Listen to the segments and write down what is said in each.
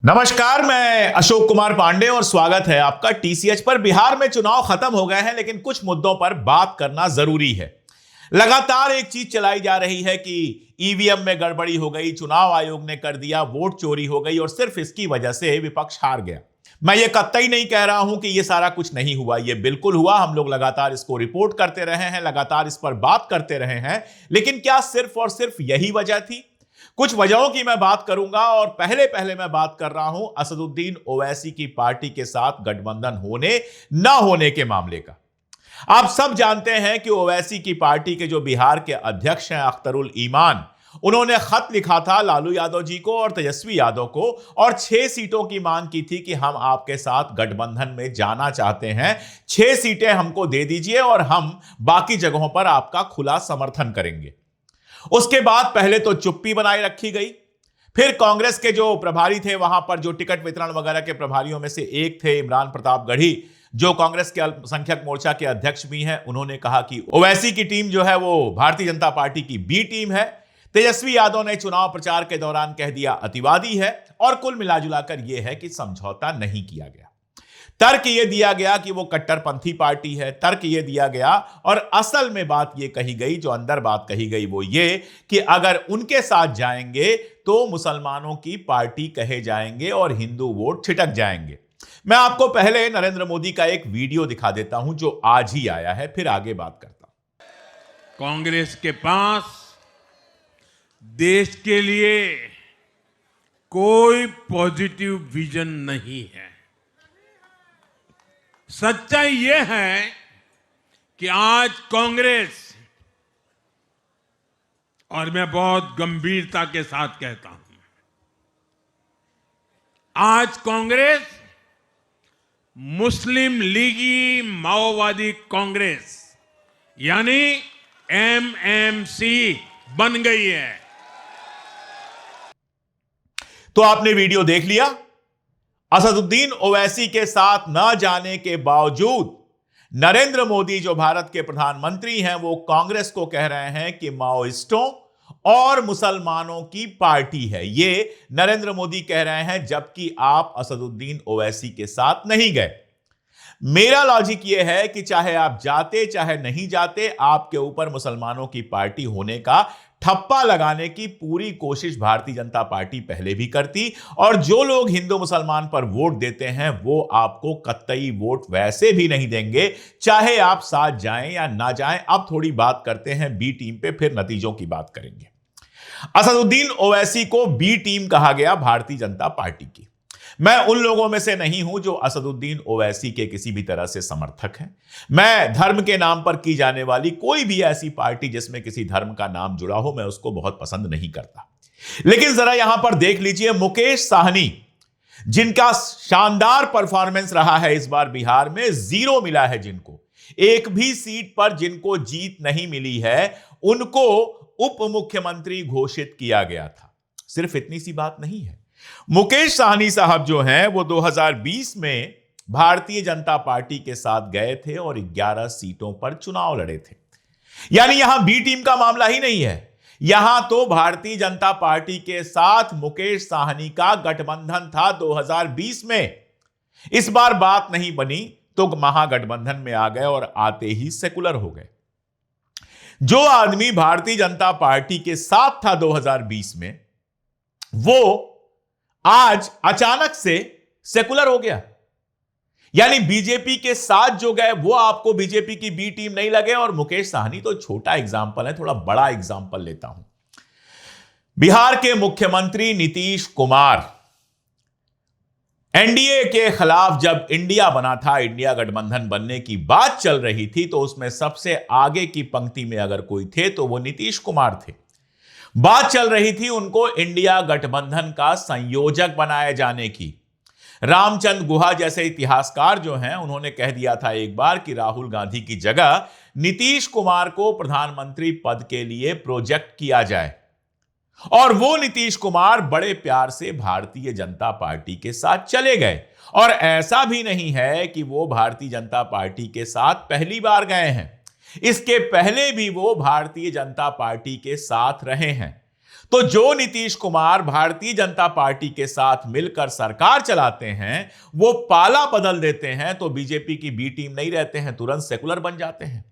नमस्कार, मैं अशोक कुमार पांडे और स्वागत है आपका टीसीएच पर। बिहार में चुनाव खत्म हो गए हैं, लेकिन कुछ मुद्दों पर बात करना जरूरी है। लगातार एक चीज चलाई जा रही है कि ईवीएम में गड़बड़ी हो गई, चुनाव आयोग ने कर दिया, वोट चोरी हो गई और सिर्फ इसकी वजह से विपक्ष हार गया। मैं ये कतई नहीं कह रहा हूं कि ये सारा कुछ नहीं हुआ, ये बिल्कुल हुआ। हम लोग लगातार इसको रिपोर्ट करते रहे हैं, लगातार इस पर बात करते रहे हैं, लेकिन क्या सिर्फ और सिर्फ यही वजह थी? कुछ वजहों की मैं बात करूंगा और पहले पहले मैं बात कर रहा हूं असदुद्दीन ओवैसी की पार्टी के साथ गठबंधन होने ना होने के मामले का। आप सब जानते हैं कि ओवैसी की पार्टी के जो बिहार के अध्यक्ष हैं अख्तरुल ईमान, उन्होंने खत लिखा था लालू यादव जी को और तेजस्वी यादव को और 6 सीटों की मांग की थी कि हम आपके साथ गठबंधन में जाना चाहते हैं, 6 सीटें हमको दे दीजिए और हम बाकी जगहों पर आपका खुला समर्थन करेंगे। उसके बाद पहले तो चुप्पी बनाए रखी गई, फिर कांग्रेस के जो प्रभारी थे वहां पर, जो टिकट वितरण वगैरह के प्रभारियों में से एक थे इमरान प्रताप गढ़ी, जो कांग्रेस के अल्पसंख्यक मोर्चा के अध्यक्ष भी हैं, उन्होंने कहा कि ओवैसी की टीम जो है वो भारतीय जनता पार्टी की बी टीम है। तेजस्वी यादव ने चुनाव प्रचार के दौरान कह दिया अतिवादी है और कुल मिलाजुलाकर यह है कि समझौता नहीं किया गया। तर्क यह दिया गया कि वो कट्टरपंथी पार्टी है, तर्क यह दिया गया और असल में बात यह कही गई, जो अंदर बात कही गई वो ये कि अगर उनके साथ जाएंगे तो मुसलमानों की पार्टी कहे जाएंगे और हिंदू वोट छिटक जाएंगे। मैं आपको पहले नरेंद्र मोदी का एक वीडियो दिखा देता हूं जो आज ही आया है, फिर आगे बात करता हूं। कांग्रेस के पास देश के लिए कोई पॉजिटिव विजन नहीं है। सच्चाई यह है कि आज कांग्रेस, और मैं बहुत गंभीरता के साथ कहता हूं, आज कांग्रेस मुस्लिम लीगी माओवादी कांग्रेस यानी एमएमसी बन गई है। तो आपने वीडियो देख लिया। असदुद्दीन ओवैसी के साथ न जाने के बावजूद नरेंद्र मोदी जो भारत के प्रधानमंत्री हैं, वो कांग्रेस को कह रहे हैं कि माओइस्टों और मुसलमानों की पार्टी है। ये नरेंद्र मोदी कह रहे हैं, जबकि आप असदुद्दीन ओवैसी के साथ नहीं गए। मेरा लॉजिक यह है कि चाहे आप जाते चाहे नहीं जाते, आपके ऊपर मुसलमानों की पार्टी होने का ठप्पा लगाने की पूरी कोशिश भारतीय जनता पार्टी पहले भी करती, और जो लोग हिंदू मुसलमान पर वोट देते हैं वो आपको कतई वोट वैसे भी नहीं देंगे, चाहे आप साथ जाएं या ना जाएं। अब थोड़ी बात करते हैं बी टीम पे, फिर नतीजों की बात करेंगे। असदुद्दीन ओवैसी को बी टीम कहा गया भारतीय जनता पार्टी की। मैं उन लोगों में से नहीं हूं जो असदुद्दीन ओवैसी के किसी भी तरह से समर्थक हैं। मैं धर्म के नाम पर की जाने वाली कोई भी ऐसी पार्टी जिसमें किसी धर्म का नाम जुड़ा हो, मैं उसको बहुत पसंद नहीं करता। लेकिन जरा यहां पर देख लीजिए, मुकेश साहनी, जिनका शानदार परफॉर्मेंस रहा है इस बार बिहार में, 0 मिला है जिनको, एक भी सीट पर जिनको जीत नहीं मिली है, उनको उप मुख्यमंत्री घोषित किया गया था। सिर्फ इतनी सी बात नहीं है, मुकेश साहनी साहब जो हैं वो 2020 में भारतीय जनता पार्टी के साथ गए थे और 11 सीटों पर चुनाव लड़े थे। यानी यहां बी टीम का मामला ही नहीं है, यहां तो भारतीय जनता पार्टी के साथ मुकेश साहनी का गठबंधन था 2020 में। इस बार बात नहीं बनी तो महागठबंधन में आ गए और आते ही सेकुलर हो गए। जो आदमी भारतीय जनता पार्टी के साथ था 2020 में, वो आज अचानक से सेकुलर हो गया। यानी बीजेपी के साथ जो गए वो आपको बीजेपी की बी टीम नहीं लगे। और मुकेश साहनी तो छोटा एग्जाम्पल है, थोड़ा बड़ा एग्जाम्पल लेता हूं। बिहार के मुख्यमंत्री नीतीश कुमार, एनडीए के खिलाफ जब इंडिया बना था, इंडिया गठबंधन बनने की बात चल रही थी, तो उसमें सबसे आगे की पंक्ति में अगर कोई थे तो वो नीतीश कुमार थे। बात चल रही थी उनको इंडिया गठबंधन का संयोजक बनाए जाने की। रामचंद्र गुहा जैसे इतिहासकार जो हैं, उन्होंने कह दिया था एक बार कि राहुल गांधी की जगह नीतीश कुमार को प्रधानमंत्री पद के लिए प्रोजेक्ट किया जाए। और वो नीतीश कुमार बड़े प्यार से भारतीय जनता पार्टी के साथ चले गए। और ऐसा भी नहीं है कि वो भारतीय जनता पार्टी के साथ पहली बार गए हैं, इसके पहले भी वो भारतीय जनता पार्टी के साथ रहे हैं। तो जो नीतीश कुमार भारतीय जनता पार्टी के साथ मिलकर सरकार चलाते हैं, वो पाला बदल देते हैं तो बीजेपी की बी टीम नहीं रहते हैं, तुरंत सेकुलर बन जाते हैं।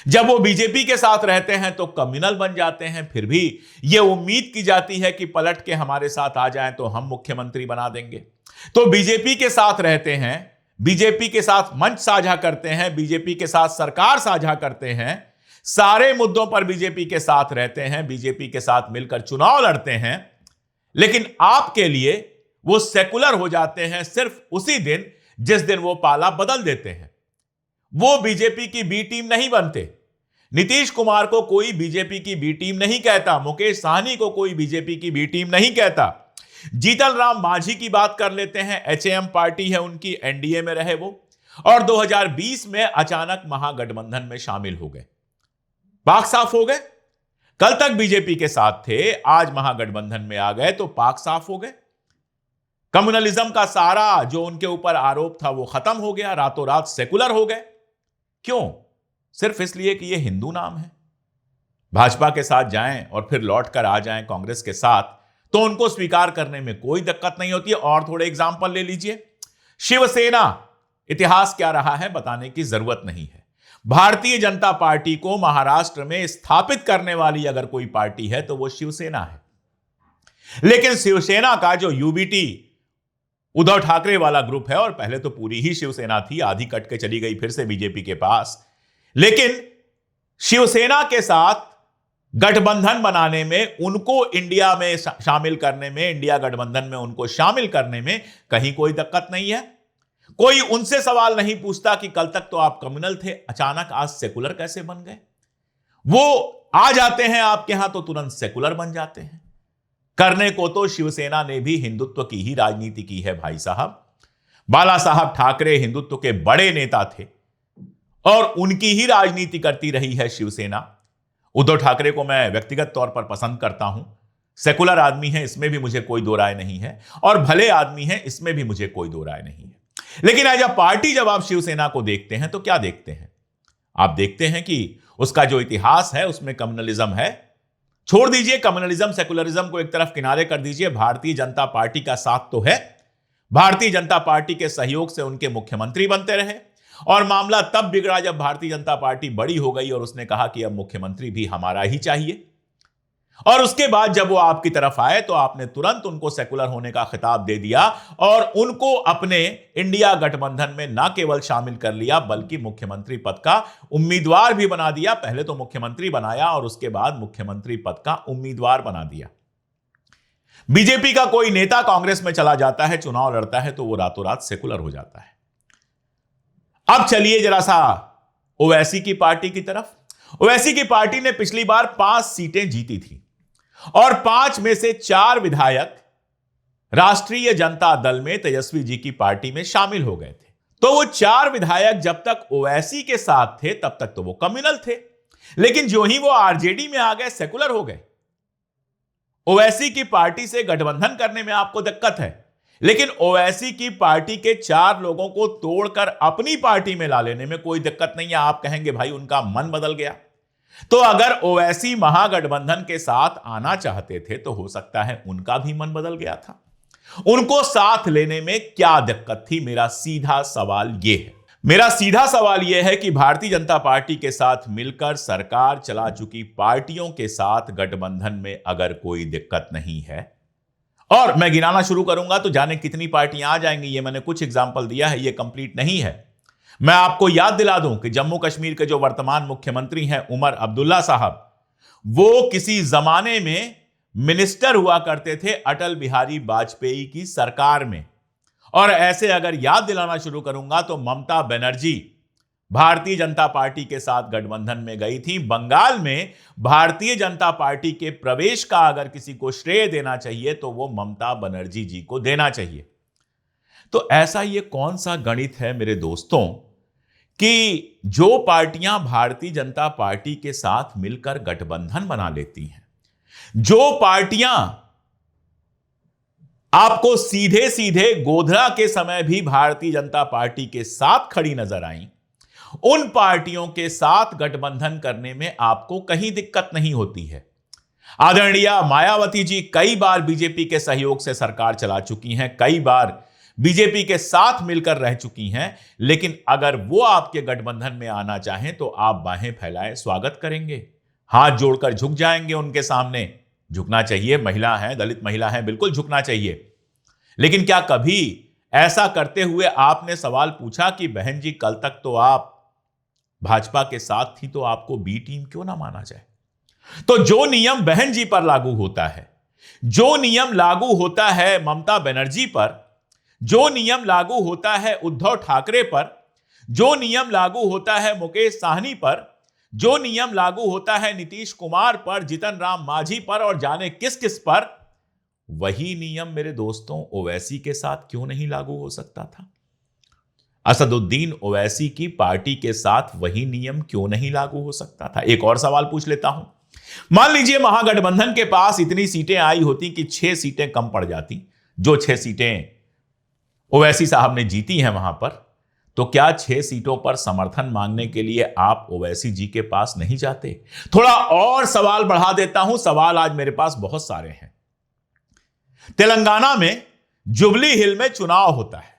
जब वो बीजेपी के साथ रहते हैं तो कम्युनल बन जाते हैं। फिर भी ये उम्मीद की जाती है कि पलट के हमारे साथ आ जाएं तो हम मुख्यमंत्री बना देंगे। तो बीजेपी के साथ रहते हैं, बीजेपी के साथ मंच साझा करते हैं, बीजेपी के साथ सरकार साझा करते हैं, सारे मुद्दों पर बीजेपी के साथ रहते हैं, बीजेपी के साथ मिलकर चुनाव लड़ते हैं। लेकिन आपके लिए वो सेकुलर हो जाते हैं सिर्फ उसी दिन जिस दिन वो पाला बदल देते हैं। वो बीजेपी की बी टीम नहीं बनते। नीतीश कुमार को कोई बीजेपी की बी टीम नहीं कहता, मुकेश साहनी को कोई बीजेपी की बी टीम नहीं कहता। जीतन राम मांझी की बात कर लेते हैं, एचएएम पार्टी है उनकी, एनडीए में रहे वो, और 2020 में अचानक महागठबंधन में शामिल हो गए, पाक साफ हो गए। कल तक बीजेपी के साथ थे, आज महागठबंधन में आ गए तो पाक साफ हो गए। कम्युनलिज्म का सारा जो उनके ऊपर आरोप था वो खत्म हो गया, रातों रात सेकुलर हो गए। क्यों? सिर्फ इसलिए कि ये हिंदू नाम है। भाजपा के साथ जाएं और फिर लौट कर आ जाएं कांग्रेस के साथ तो उनको स्वीकार करने में कोई दिक्कत नहीं होती है। और थोड़े एग्जाम्पल ले लीजिए। शिवसेना, इतिहास क्या रहा है बताने की जरूरत नहीं है। भारतीय जनता पार्टी को महाराष्ट्र में स्थापित करने वाली अगर कोई पार्टी है तो वो शिवसेना है। लेकिन शिवसेना का जो यूबीटी उद्धव ठाकरे वाला ग्रुप है, और पहले तो पूरी ही शिवसेना थी, आधी कट के चली गई फिर से बीजेपी के पास, लेकिन शिवसेना के साथ गठबंधन बनाने में, उनको इंडिया में शामिल करने में, इंडिया गठबंधन में उनको शामिल करने में कहीं कोई दिक्कत नहीं है। कोई उनसे सवाल नहीं पूछता कि कल तक तो आप कम्युनल थे, अचानक आज सेकुलर कैसे बन गए। वो आ जाते हैं आपके यहां तो तुरंत सेकुलर बन जाते हैं। करने को तो शिवसेना ने भी हिंदुत्व की ही राजनीति की है भाई साहब। बाला साहब ठाकरे हिंदुत्व के बड़े नेता थे और उनकी ही राजनीति करती रही है शिवसेना। उद्धव ठाकरे को मैं व्यक्तिगत तौर पर पसंद करता हूं, सेकुलर आदमी है, इसमें भी मुझे कोई दो राय नहीं है, और भले आदमी है, इसमें भी मुझे कोई दो राय नहीं है। लेकिन एज अ पार्टी जब आप शिवसेना को देखते हैं तो क्या देखते हैं? आप देखते हैं कि उसका जो इतिहास है उसमें कम्युनलिज्म है। छोड़ दीजिए कम्युनलिज्म सेकुलरिज्म को एक तरफ किनारे कर दीजिए, भारतीय जनता पार्टी का साथ तो है। भारतीय जनता पार्टी के सहयोग से उनके मुख्यमंत्री बनते रहे, और मामला तब बिगड़ा जब भारतीय जनता पार्टी बड़ी हो गई और उसने कहा कि अब मुख्यमंत्री भी हमारा ही चाहिए। और उसके बाद जब वो आपकी तरफ आए तो आपने तुरंत उनको सेकुलर होने का खिताब दे दिया और उनको अपने इंडिया गठबंधन में ना केवल शामिल कर लिया बल्कि मुख्यमंत्री पद का उम्मीदवार भी बना दिया। पहले तो मुख्यमंत्री बनाया और उसके बाद मुख्यमंत्री पद का उम्मीदवार बना दिया। बीजेपी का कोई नेता कांग्रेस में चला जाता है, चुनाव लड़ता है, तो वो रातों रात सेकुलर हो जाता है। अब चलिए जरा सा ओवैसी की पार्टी की तरफ। ओवैसी की पार्टी ने पिछली बार 5 सीटें जीती थी और 5 में से 4 विधायक राष्ट्रीय जनता दल में तेजस्वी जी की पार्टी में शामिल हो गए थे। तो वो 4 विधायक जब तक ओवैसी के साथ थे तब तक तो वो कम्युनल थे, लेकिन जो ही वो आरजेडी में आ गए सेकुलर हो गए। ओवैसी की पार्टी से गठबंधन करने में आपको दिक्कत है, लेकिन ओवैसी की पार्टी के 4 लोगों को तोड़कर अपनी पार्टी में ला लेने में कोई दिक्कत नहीं है। आप कहेंगे भाई उनका मन बदल गया, तो अगर ओवैसी महागठबंधन के साथ आना चाहते थे तो हो सकता है उनका भी मन बदल गया था। उनको साथ लेने में क्या दिक्कत थी? मेरा सीधा सवाल यह है कि भारतीय जनता पार्टी के साथ मिलकर सरकार चला चुकी पार्टियों के साथ गठबंधन में अगर कोई दिक्कत नहीं है, और मैं गिनाना शुरू करूंगा तो जाने कितनी पार्टियां आ जाएंगी। ये मैंने कुछ एग्जाम्पल दिया है, ये कंप्लीट नहीं है। मैं आपको याद दिला दूं कि जम्मू कश्मीर के जो वर्तमान मुख्यमंत्री हैं उमर अब्दुल्ला साहब, वो किसी जमाने में मिनिस्टर हुआ करते थे अटल बिहारी वाजपेयी की सरकार में। और ऐसे अगर याद दिलाना शुरू करूंगा तो ममता बनर्जी भारतीय जनता पार्टी के साथ गठबंधन में गई थी। बंगाल में भारतीय जनता पार्टी के प्रवेश का अगर किसी को श्रेय देना चाहिए तो वो ममता बनर्जी जी को देना चाहिए। तो ऐसा ये कौन सा गणित है मेरे दोस्तों कि जो पार्टियां भारतीय जनता पार्टी के साथ मिलकर गठबंधन बना लेती हैं, जो पार्टियां आपको सीधे सीधे गोधरा के समय भी भारतीय जनता पार्टी के साथ खड़ी नजर आई, उन पार्टियों के साथ गठबंधन करने में आपको कहीं दिक्कत नहीं होती है। आदरणीय मायावती जी कई बार बीजेपी के सहयोग से सरकार चला चुकी हैं, कई बार बीजेपी के साथ मिलकर रह चुकी हैं, लेकिन अगर वो आपके गठबंधन में आना चाहें तो आप बाहें फैलाएं, स्वागत करेंगे, हाथ जोड़कर झुक जाएंगे उनके सामने। झुकना चाहिए, महिला हैं, दलित महिला हैं, बिल्कुल झुकना चाहिए। लेकिन क्या कभी ऐसा करते हुए आपने सवाल पूछा कि बहन जी कल तक तो आप भाजपा के साथ थी, तो आपको बी टीम क्यों ना माना जाए? तो जो नियम बहन जी पर लागू होता है, जो नियम लागू होता है ममता बनर्जी पर, जो नियम लागू होता है उद्धव ठाकरे पर, जो नियम लागू होता है मुकेश साहनी पर, जो नियम लागू होता है नीतीश कुमार पर, जीतन राम मांझी पर और जाने किस किस पर, वही नियम मेरे दोस्तों ओवैसी के साथ क्यों नहीं लागू हो सकता था? असदुद्दीन ओवैसी की पार्टी के साथ वही नियम क्यों नहीं लागू हो सकता था? एक और सवाल पूछ लेता हूं। मान लीजिए महागठबंधन के पास इतनी सीटें आई होती कि 6 सीटें कम पड़ जाती, जो 6 सीटें ओवैसी साहब ने जीती हैं वहां पर, तो क्या 6 सीटों पर समर्थन मांगने के लिए आप ओवैसी जी के पास नहीं जाते? थोड़ा और सवाल बढ़ा देता हूं, सवाल आज मेरे पास बहुत सारे हैं। तेलंगाना में जुबली हिल में चुनाव होता है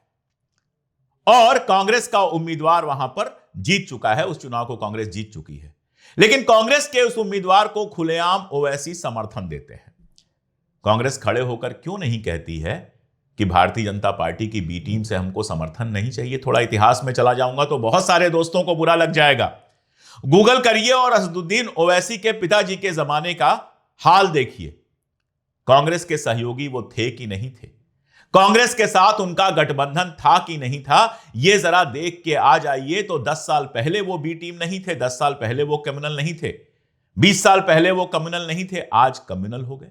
और कांग्रेस का उम्मीदवार वहां पर जीत चुका है, उस चुनाव को कांग्रेस जीत चुकी है, लेकिन कांग्रेस के उस उम्मीदवार को खुलेआम ओवैसी समर्थन देते हैं। कांग्रेस खड़े होकर क्यों नहीं कहती है कि भारतीय जनता पार्टी की बी टीम से हमको समर्थन नहीं चाहिए? थोड़ा इतिहास में चला जाऊंगा तो बहुत सारे दोस्तों को बुरा लग जाएगा। गूगल करिए और असदुद्दीन ओवैसी के पिताजी के जमाने का हाल देखिए। कांग्रेस के सहयोगी वो थे कि नहीं थे? कांग्रेस के साथ उनका गठबंधन था कि नहीं था? यह जरा देख के आ जाइए तो 10 साल पहले वो बी टीम नहीं थे, 10 साल पहले वो कम्युनल नहीं थे, 20 साल पहले वो कम्युनल नहीं थे, आज कम्युनल हो गए।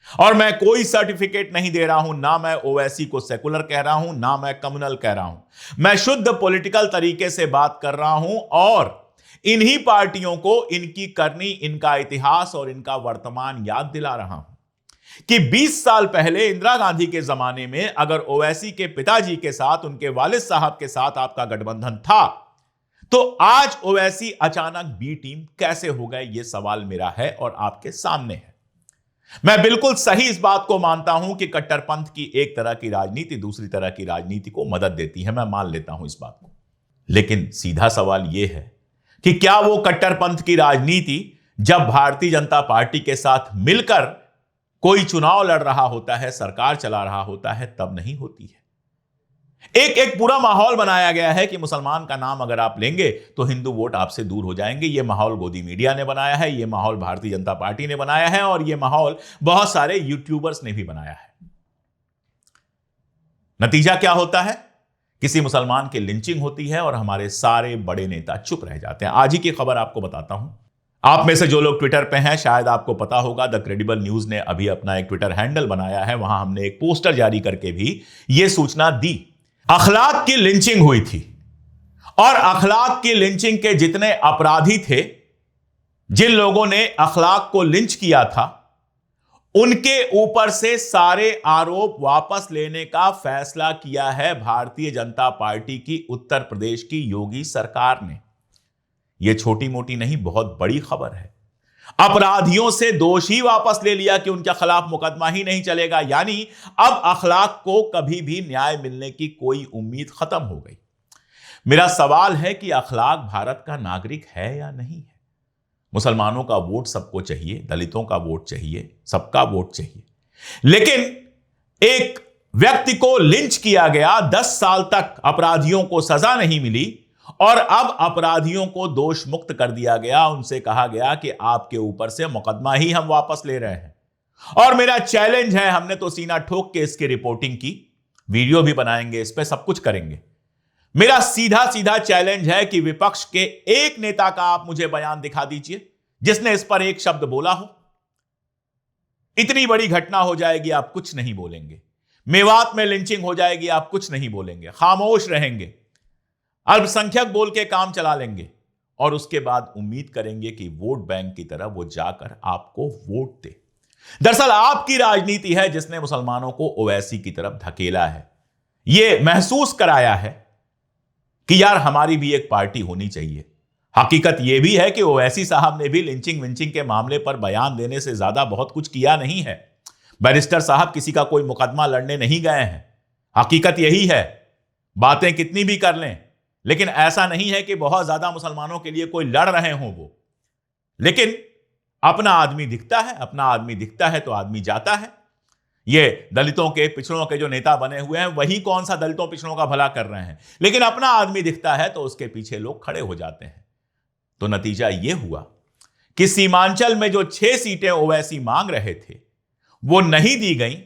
और मैं कोई सर्टिफिकेट नहीं दे रहा हूं, ना मैं ओवैसी को सेकुलर कह रहा हूं, ना मैं कम्युनल कह रहा हूं। मैं शुद्ध पॉलिटिकल तरीके से बात कर रहा हूं और इन्हीं पार्टियों को इनकी करनी, इनका इतिहास और इनका वर्तमान याद दिला रहा हूं कि 20 साल पहले इंदिरा गांधी के जमाने में अगर ओवैसी के पिताजी के साथ, उनके वालिद साहब के साथ आपका गठबंधन था, तो आज ओवैसी अचानक बी टीम कैसे हो गए? यह सवाल मेरा है और आपके सामने है। मैं बिल्कुल सही इस बात को मानता हूं कि कट्टरपंथ की एक तरह की राजनीति दूसरी तरह की राजनीति को मदद देती है, मैं मान लेता हूं इस बात को। लेकिन सीधा सवाल यह है कि क्या वो कट्टरपंथ की राजनीति जब भारतीय जनता पार्टी के साथ मिलकर कोई चुनाव लड़ रहा होता है, सरकार चला रहा होता है, तब नहीं होती है? एक पूरा माहौल बनाया गया है कि मुसलमान का नाम अगर आप लेंगे तो हिंदू वोट आपसे दूर हो जाएंगे। यह माहौल गोदी मीडिया ने बनाया है, यह माहौल भारतीय जनता पार्टी ने बनाया है और यह माहौल बहुत सारे यूट्यूबर्स ने भी बनाया है। नतीजा क्या होता है? किसी मुसलमान की लिंचिंग होती है और हमारे सारे बड़े नेता चुप रह जाते हैं। आज ही की खबर आपको बताता हूं। आप में से जो लोग ट्विटर पे हैं शायद आपको पता होगा, द क्रेडिबल न्यूज ने अभी अपना एक ट्विटर हैंडल बनाया है, वहां हमने एक पोस्टर जारी करके भी यह सूचना दी। अखलाक की लिंचिंग हुई थी और अखलाक की लिंचिंग के जितने अपराधी थे, जिन लोगों ने अखलाक को लिंच किया था, उनके ऊपर से सारे आरोप वापस लेने का फैसला किया है भारतीय जनता पार्टी की उत्तर प्रदेश की योगी सरकार ने। यह छोटी मोटी नहीं, बहुत बड़ी खबर है। अपराधियों से दोष ही वापस ले लिया कि उनके खिलाफ मुकदमा ही नहीं चलेगा, यानी अब अखलाक को कभी भी न्याय मिलने की कोई उम्मीद खत्म हो गई। मेरा सवाल है कि अखलाक भारत का नागरिक है या नहीं है? मुसलमानों का वोट सबको चाहिए, दलितों का वोट चाहिए, सबका वोट चाहिए, लेकिन एक व्यक्ति को लिंच किया गया, 10 साल तक अपराधियों को सजा नहीं मिली और अब अपराधियों को दोष मुक्त कर दिया गया। उनसे कहा गया कि आपके ऊपर से मुकदमा ही हम वापस ले रहे हैं। और मेरा चैलेंज है, हमने तो सीना ठोक के इसकी रिपोर्टिंग की, वीडियो भी बनाएंगे, इस पे सब कुछ करेंगे। मेरा सीधा सीधा चैलेंज है कि विपक्ष के एक नेता का आप मुझे बयान दिखा दीजिए जिसने इस पर एक शब्द बोला हो। इतनी बड़ी घटना हो जाएगी, आप कुछ नहीं बोलेंगे। मेवात में लिंचिंग हो जाएगी, आप कुछ नहीं बोलेंगे, खामोश रहेंगे, अल्पसंख्यक बोल के काम चला लेंगे और उसके बाद उम्मीद करेंगे कि वोट बैंक की तरह वो जाकर आपको वोट दे। दरअसल आपकी राजनीति है जिसने मुसलमानों को ओवैसी की तरफ धकेला है, यह महसूस कराया है कि यार हमारी भी एक पार्टी होनी चाहिए, हकीकत यह भी है कि ओवैसी साहब ने भी लिंचिंग विंचिंग के मामले पर बयान देने से ज्यादा बहुत कुछ किया नहीं है। बैरिस्टर साहब किसी का कोई मुकदमा लड़ने नहीं गए हैं। हकीकत यही है, बातें कितनी भी कर लें, लेकिन ऐसा नहीं है कि बहुत ज्यादा मुसलमानों के लिए कोई लड़ रहे हों वो। लेकिन अपना आदमी दिखता है, अपना आदमी दिखता है तो आदमी जाता है। ये दलितों के, पिछड़ों के जो नेता बने हुए हैं, वही कौन सा दलितों पिछड़ों का भला कर रहे हैं, लेकिन अपना आदमी दिखता है तो उसके पीछे लोग खड़े हो जाते हैं। तो नतीजा यह हुआ कि सीमांचल में जो 6 सीटें ओवैसी मांग रहे थे वो नहीं दी गई।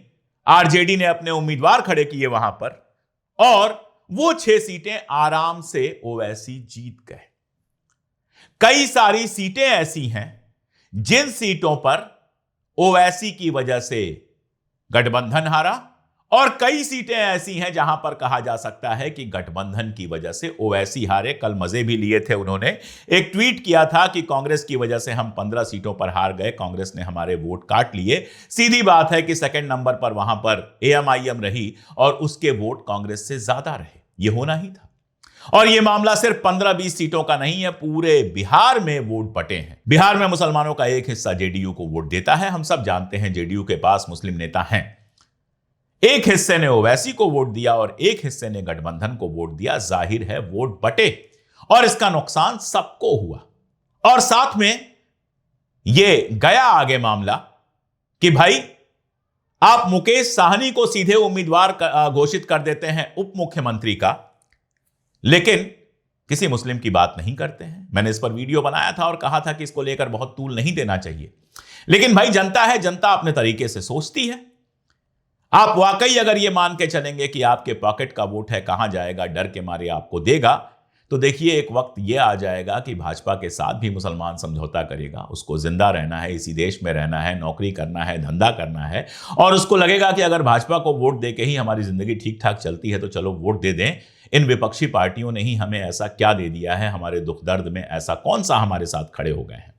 आरजेडी ने अपने उम्मीदवार खड़े किए वहां पर और वो 6 सीटें आराम से ओवैसी जीत गए। कई सारी सीटें ऐसी हैं जिन सीटों पर ओवैसी की वजह से गठबंधन हारा, और कई सीटें ऐसी हैं जहां पर कहा जा सकता है कि गठबंधन की वजह से ओवैसी हारे। कल मजे भी लिए थे उन्होंने, एक ट्वीट किया था कि कांग्रेस की वजह से हम 15 सीटों पर हार गए, कांग्रेस ने हमारे वोट काट लिए। सीधी बात है कि सेकंड नंबर पर वहां पर एएमआईएम रही और उसके वोट कांग्रेस से ज्यादा रहे। यह होना ही था। और यह मामला सिर्फ 15-20 सीटों का नहीं है, पूरे बिहार में वोट बटे हैं। बिहार में मुसलमानों का एक हिस्सा जेडीयू को वोट देता है। हम सब जानते हैं जेडीयू के पास मुस्लिम नेता हैं। एक हिस्से ने ओवैसी को वोट दिया और एक हिस्से ने गठबंधन को वोट दिया। जाहिर है वोट बटे और इसका नुकसान सबको हुआ। और साथ में यह गया आगे मामला कि भाई आप मुकेश साहनी को सीधे उम्मीदवार घोषित कर देते हैं उप मुख्यमंत्री का, लेकिन किसी मुस्लिम की बात नहीं करते हैं। मैंने इस पर वीडियो बनाया था और कहा था कि इसको लेकर बहुत तूल नहीं देना चाहिए, लेकिन भाई जनता है, जनता अपने तरीके से सोचती है। आप वाकई अगर यह मान के चलेंगे कि आपके पॉकेट का वोट है, कहां जाएगा, डर के मारे आपको देगा, तो देखिए एक वक्त यह आ जाएगा कि भाजपा के साथ भी मुसलमान समझौता करेगा। उसको जिंदा रहना है, इसी देश में रहना है, नौकरी करना है, धंधा करना है, और उसको लगेगा कि अगर भाजपा को वोट देके ही हमारी जिंदगी ठीक ठाक चलती है तो चलो वोट दे दें। इन विपक्षी पार्टियों ने ही हमें ऐसा क्या दे दिया है, हमारे दुख दर्द में ऐसा कौन सा हमारे साथ खड़े हो गए हैं।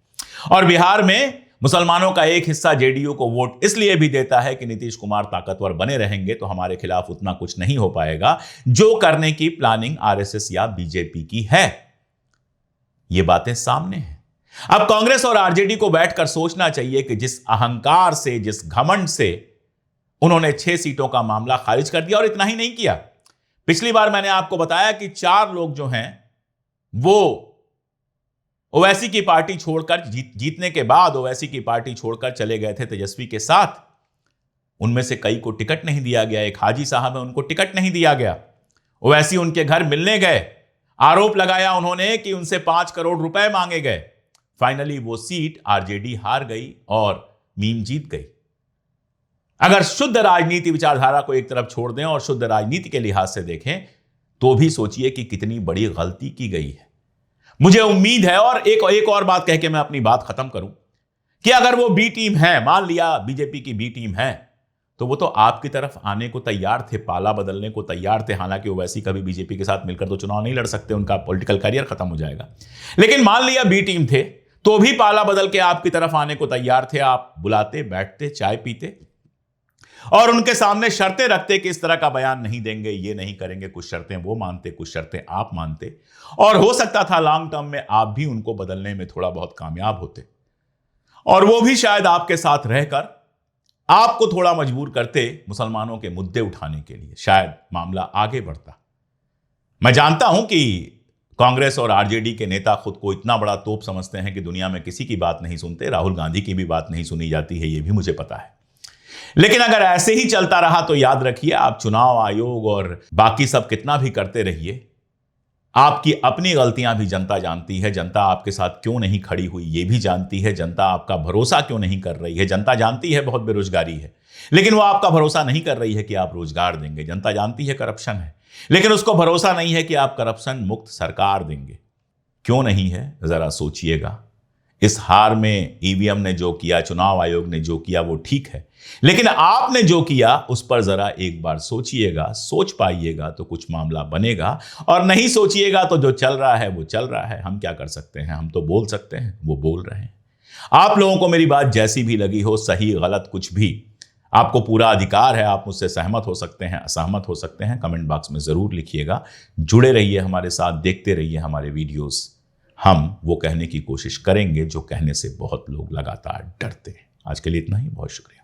और बिहार में मुसलमानों का एक हिस्सा जेडीयू को वोट इसलिए भी देता है कि नीतीश कुमार ताकतवर बने रहेंगे तो हमारे खिलाफ उतना कुछ नहीं हो पाएगा जो करने की प्लानिंग आरएसएस या बीजेपी की है। ये बातें सामने हैं। अब कांग्रेस और आरजेडी को बैठकर सोचना चाहिए कि जिस अहंकार से, जिस घमंड से उन्होंने 6 सीटों का मामला खारिज कर दिया, और इतना ही नहीं किया। पिछली बार मैंने आपको बताया कि 4 लोग जो हैं वो ओवैसी की पार्टी छोड़कर, जीतने के बाद ओवैसी की पार्टी छोड़कर चले गए थे तेजस्वी के साथ। उनमें से कई को टिकट नहीं दिया गया। एक हाजी साहब है, उनको टिकट नहीं दिया गया। ओवैसी उनके घर मिलने गए, आरोप लगाया उन्होंने कि उनसे 5 करोड़ रुपए मांगे गए। फाइनली वो सीट आरजेडी हार गई और मीम जीत गई। अगर शुद्ध राजनीति विचारधारा को एक तरफ छोड़ दें और शुद्ध राजनीति के लिहाज से देखें तो भी सोचिए कि कितनी बड़ी गलती की गई है। मुझे उम्मीद है, और एक और बात कह के मैं अपनी बात खत्म करूं, कि अगर वो बी टीम है, मान लिया बीजेपी की बी टीम है, तो वो तो आपकी तरफ आने को तैयार थे, पाला बदलने को तैयार थे। हालांकि ओवैसी कभी बीजेपी के साथ मिलकर तो चुनाव नहीं लड़ सकते, उनका पॉलिटिकल करियर खत्म हो जाएगा। लेकिन मान लिया बी टीम थे तो भी पाला बदल के आपकी तरफ आने को तैयार थे। आप बुलाते, बैठते, चाय पीते और उनके सामने शर्तें रखते कि इस तरह का बयान नहीं देंगे, ये नहीं करेंगे। कुछ शर्तें वो मानते, कुछ शर्तें आप मानते, और हो सकता था लॉन्ग टर्म में आप भी उनको बदलने में थोड़ा बहुत कामयाब होते, और वो भी शायद आपके साथ रहकर आपको थोड़ा मजबूर करते मुसलमानों के मुद्दे उठाने के लिए। शायद मामला आगे बढ़ता। मैं जानता हूं कि कांग्रेस और आरजेडी के नेता खुद को इतना बड़ा तोप समझते हैं कि दुनिया में किसी की बात नहीं सुनते। राहुल गांधी की भी बात नहीं सुनी जाती है, यह भी मुझे पता है। लेकिन अगर ऐसे ही चलता रहा तो याद रखिए, आप चुनाव आयोग और बाकी सब कितना भी करते रहिए, आपकी अपनी गलतियां भी जनता जानती है। जनता आपके साथ क्यों नहीं खड़ी हुई ये भी जानती है। जनता आपका भरोसा क्यों नहीं कर रही है। जनता जानती है बहुत बेरोजगारी है, लेकिन वो आपका भरोसा नहीं कर रही है कि आप रोजगार देंगे। जनता जानती है करप्शन है, लेकिन उसको भरोसा नहीं है कि आप करप्शन मुक्त सरकार देंगे। क्यों नहीं है, जरा सोचिएगा। इस हार में ईवीएम ने जो किया, चुनाव आयोग ने जो किया, वो ठीक है, लेकिन आपने जो किया उस पर जरा एक बार सोचिएगा। सोच पाइएगा तो कुछ मामला बनेगा, और नहीं सोचिएगा तो जो चल रहा है वो चल रहा है। हम क्या कर सकते हैं, हम तो बोल सकते हैं, वो बोल रहे हैं। आप लोगों को मेरी बात जैसी भी लगी हो, सही गलत कुछ भी, आपको पूरा अधिकार है। आप मुझसे सहमत हो सकते हैं, असहमत हो सकते हैं। कमेंट बॉक्स में जरूर लिखिएगा। जुड़े रहिए हमारे साथ, देखते रहिए हमारे वीडियोस। हम वो कहने की कोशिश करेंगे जो कहने से बहुत लोग लगातार डरते हैं। आज के लिए इतना ही, बहुत शुक्रिया।